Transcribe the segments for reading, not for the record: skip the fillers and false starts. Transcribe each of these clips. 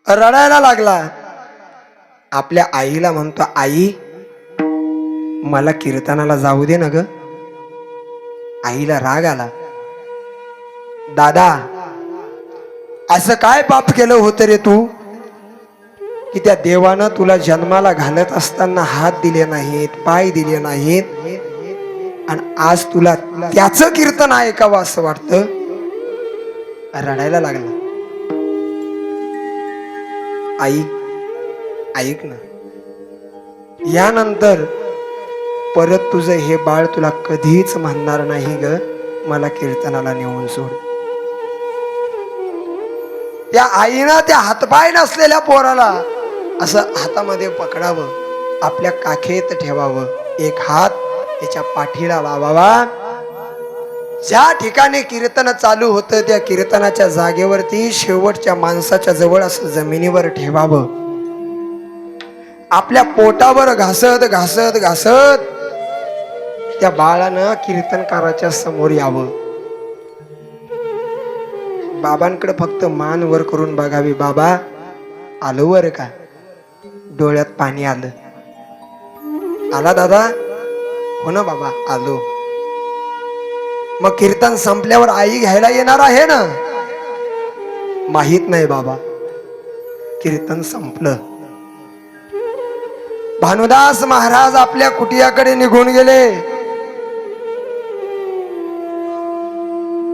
रडायला लागला. आपल्या आईला म्हणतो, आई मला कीर्तनाला जाऊ दे ना ग. आईला राग आला. दादा असं काय पाप केलं होतं रे तू, की त्या देवानं तुला जन्माला घालत असताना हात दिले नाहीत, पाय दिले नाहीत, आणि आज तुला त्याचं कीर्तन ऐकावं असं वाटतं. रडायला लागला. आई ऐक ना, यानंतर परत तुझं हे बाळ तुला कधीच म्हणणार नाही ग मला कीर्तनाला नेऊन सोड. त्या आईनं त्या हातपाय नसलेल्या पोराला असं हातामध्ये पकडावं, आपल्या काखेत ठेवावं, एक हात त्याच्या पाठीला लावावा. ज्या ठिकाणी कीर्तन चालू होतं त्या कीर्तनाच्या जागेवरती शेवटच्या माणसाच्या जवळ असं जमिनीवर ठेवावं. आपल्या पोटावर घासत घासत घासत त्या बाळानं कीर्तनकाराच्या समोर यावं. बाबांकडे फक्त मान वर करून बघावी. बाबा आलो वर का? डोळ्यात पाणी आलं. आला दादा? हो ना बाबा आलो. मग कीर्तन संपल्यावर आई घ्यायला येणार आहे ना? माहित नाही बाबा. कीर्तन संपलं. भानुदास महाराज आपल्या कुटियाकडे निघून गेले.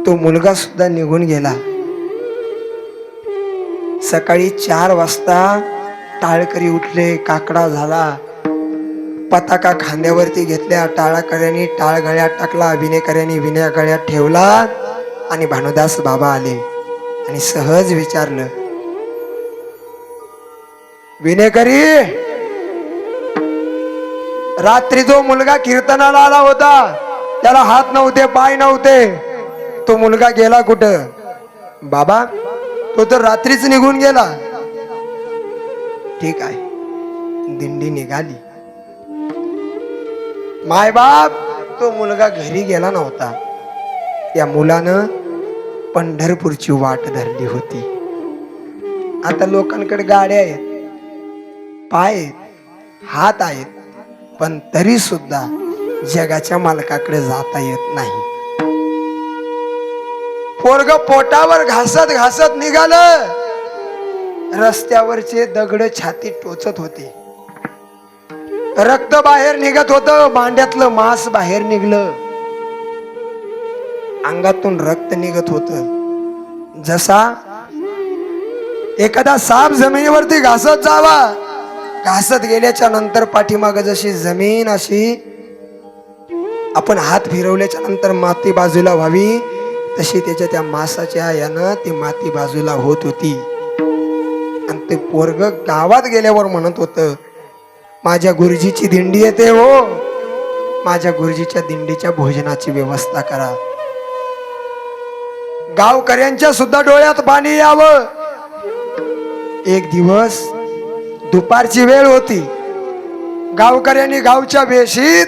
तो मुलगा सुद्धा निघून गेला. सकाळी 4 वाजता टाळकरी उठले, काकडा झाला, पताका खांद्यावरती घेतल्या, टाळकऱ्यांनी टाळ गळ्यात टाकला, विनेकऱ्यांनी विण्या गळ्यात ठेवला, आणि भानुदास बाबा आले आणि सहज विचारलं, विनेकरी रात्री जो मुलगा कीर्तनाला आला होता त्याला हात नव्हते, पाय नव्हते, तो मुलगा गेला कुठं? बाबा तो तर रात्रीच निघून गेला. ठीक आहे. दिंडी निघाली. मायबाप तो मुलगा घरी गेला नव्हता. त्या मुलानं पंढरपूरची वाट धरली होती. आता लोकांकडे गाड्या आहेत, पाय आहेत, हात आहेत, पण तरी सुद्धा जगाच्या मालकाकडे जाता येत नाही. पोरग पोटावर घासत घासत निघालं. रस्त्यावरचे दगड छातीत टोचत होते. रक्त बाहेर निघत होतं, मांड्यातलं मांस बाहेर निघलं, अंगातून रक्त निघत होतं. जसा एखादा साप जमिनीवरती घासत जावा, घासत गेल्याच्या नंतर पाठीमाग जशी जमीन अशी आपण हात फिरवल्याच्या नंतर माती बाजूला व्हावी, तशी त्याच्या त्या मांसाच्या यानं ती माती बाजूला होत होती. आणि ते पोरग गावात गेल्यावर म्हणत होतं, माझ्या गुरुजीची दिंडी येते हो, माझ्या गुरुजीच्या दिंडीच्या भोजनाची व्यवस्था करा. गावकऱ्यांच्या सुद्धा डोळ्यात पाणी यावं. एक दिवस दुपारची वेळ होती. गावकऱ्यांनी गावच्या वेशीत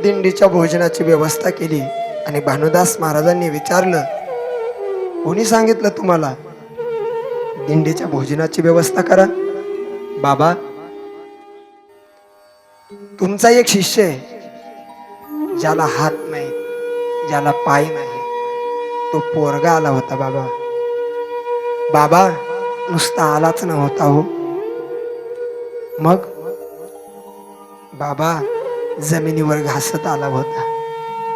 दिंडीच्या भोजनाची व्यवस्था केली. आणि भानुदास महाराजांनी विचारलं, कोणी सांगितलं तुम्हाला दिंडीच्या भोजनाची व्यवस्था करा? बाबा तुमचा एक शिष्य आहे, ज्याला हात नाही, ज्याला पाय नाही, तो पोरगा आला होता बाबा. बाबा नुसता आलाच नव्हता हो. मग बाबा जमिनीवर घासत आला होता.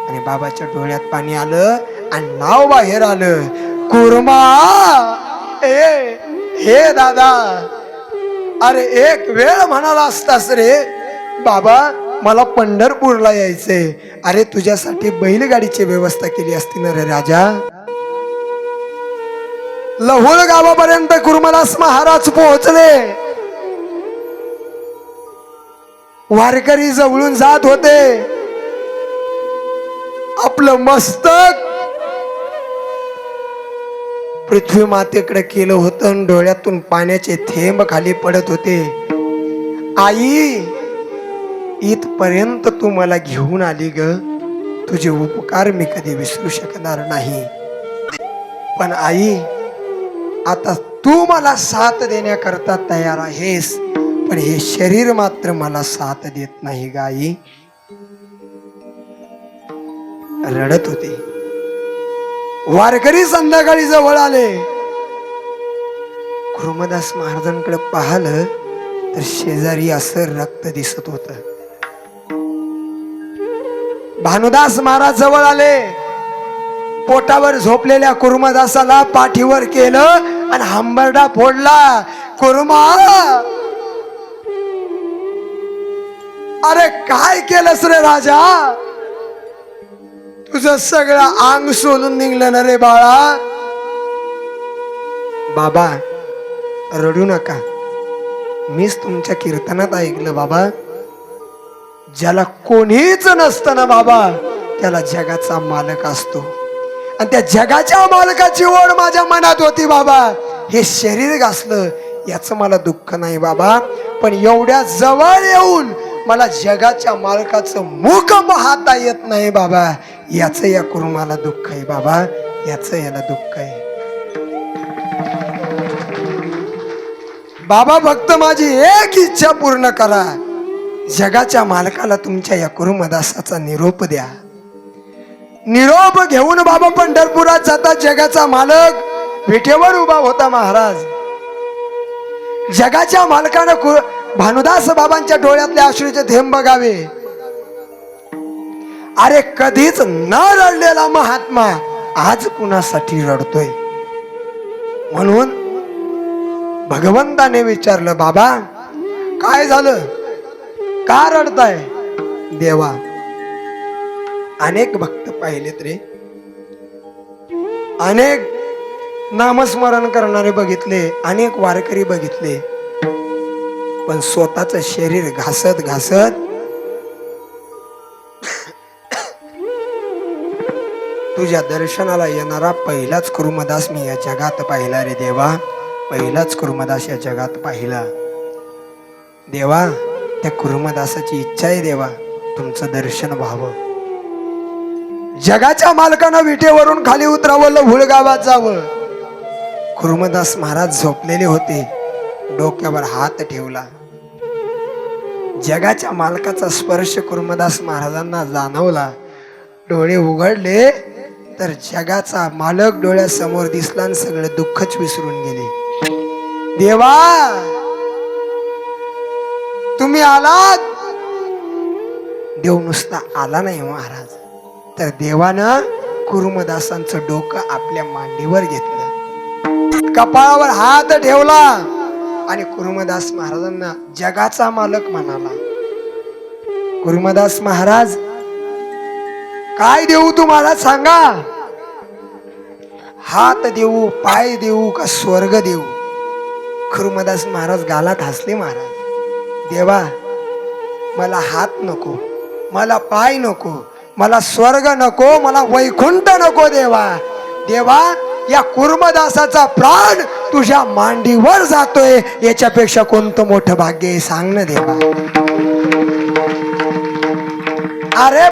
आणि बाबाच्या डोळ्यात पाणी आलं आणि नाव बाहेर आलं, कुर्मा. हे दादा, अरे एक वेळ म्हणाला असतास रे बाबा मला पंढरपूरला यायचंय. अरे तुझ्यासाठी बैलगाडीची व्यवस्था केली असती ना रे राजा. लहुळ गावापर्यंत कुर्मदास महाराज पोहोचले. वारकरी जवळून जात होते. आपलं मस्तक पृथ्वी मातेकडे केलं होतं. डोळ्यातून पाण्याचे थेंब खाली पडत होते. आई इथपर्यंत तू मला घेऊन आली ग, तुझे उपकार मी कधी विसरू शकणार नाही. पण आई आता तू मला साथ देण्याकरता तयार आहेस, पण हे शरीर मात्र मला साथ देत नाही गाई. रडत होते. वारकरी संध्याकाळी जवळ आले. कुर्मदास महाराजांकडे पाहिलं तर शेजारी असं रक्त दिसत होत. भानुदास महाराज जवळ आले. पोटावर झोपलेल्या कुर्मदासाला पाठीवर केलं आणि हंबरडा फोडला. कुर्मा, अरे काय केलंस रे राजा? तुझं सगळं अंग सोलून निघलं ना रे बाळा. बाबा रडू नका, मीच तुमच्या कीर्तनात ऐकलं बाबा, ज्याला कोणीच नसतं ना बाबा, त्याला जगाचा मालक असतो. आणि त्या जगाच्या मालकाची ओढ माझ्या मनात होती बाबा. हे शरीर घासलं याच मला दुःख नाही बाबा, पण एवढ्या जवळ येऊन मला जगाच्या मालकाचं मुख पाहता येत नाही बाबा, याच या कुर्माला दुःख आहे बाबा, याच याला दुःख आहे. बाबा फक्त माझी एक इच्छा पूर्ण करा, जगाच्या मालकाला तुमच्या या कुर्मदासाचा निरोप द्या. निरोप घेऊन बाबा पंढरपुरात जातात. जगाचा मालक विठेवर उभा होता. महाराज जगाच्या मालकानं भानुदास बाबांच्या डोळ्यातले अश्रूचे थेंब बघावे. अरे कधीच न रडलेला महात्मा आज कुणासाठी रडतोय. म्हणून भगवंताने विचारलं, बाबा काय झालं, का रडताय? देवा, अनेक भक्त पाहिलेत रे, अनेक नामस्मरण करणारे बघितले, अनेक वारकरी बघितले, पण स्वतःच शरीर घासत घासत तुझ्या दर्शनाला येणारा पहिलाच कुर्मदास मी या जगात पाहिला रे देवा, पहिलाच कुर्मदास या जगात पाहिला. देवा, त्या कुर्मदासाची इच्छा आहे देवा, तुमचं दर्शन व्हावं. जगाच्या मालकानं विटेवरून खाली उतरावं, लहुळ गावात जावं. कुर्मदास महाराज झोपलेले होते. डोक्यावर हात ठेवला. जगाच्या मालकाचा स्पर्श कुर्मदास महाराजांना जाणवला. डोळे उघडले तर जगाचा मालक डोळ्यासमोर दिसला आणि सगळं दुःखच विसरून गेले. देवा, तुम्ही आलात. देव नुसता आला नाही महाराज, तर देवानं कुर्मदासांचं डोकं आपल्या मांडीवर घेतलं, कपाळावर हात ठेवला आणि कुर्मदास महाराजांना जगाचा मालक म्हणाला. कुर्मदास महाराज, काय देऊ तुम्हाला सांगा? हात देऊ, पाय देऊ का स्वर्ग देऊ? कुर्मदास महाराज गालात हसले. महाराज, देवा, मला हात नको, मला पाय नको, मला स्वर्ग नको, मला वैकुंठ नको देवा. देवा, या कुर्मदासाचा प्राण तुझ्या मांडीवर जातोय, याच्यापेक्षा कोणतं मोठं भाग्य आहे सांग ना देवा. अरे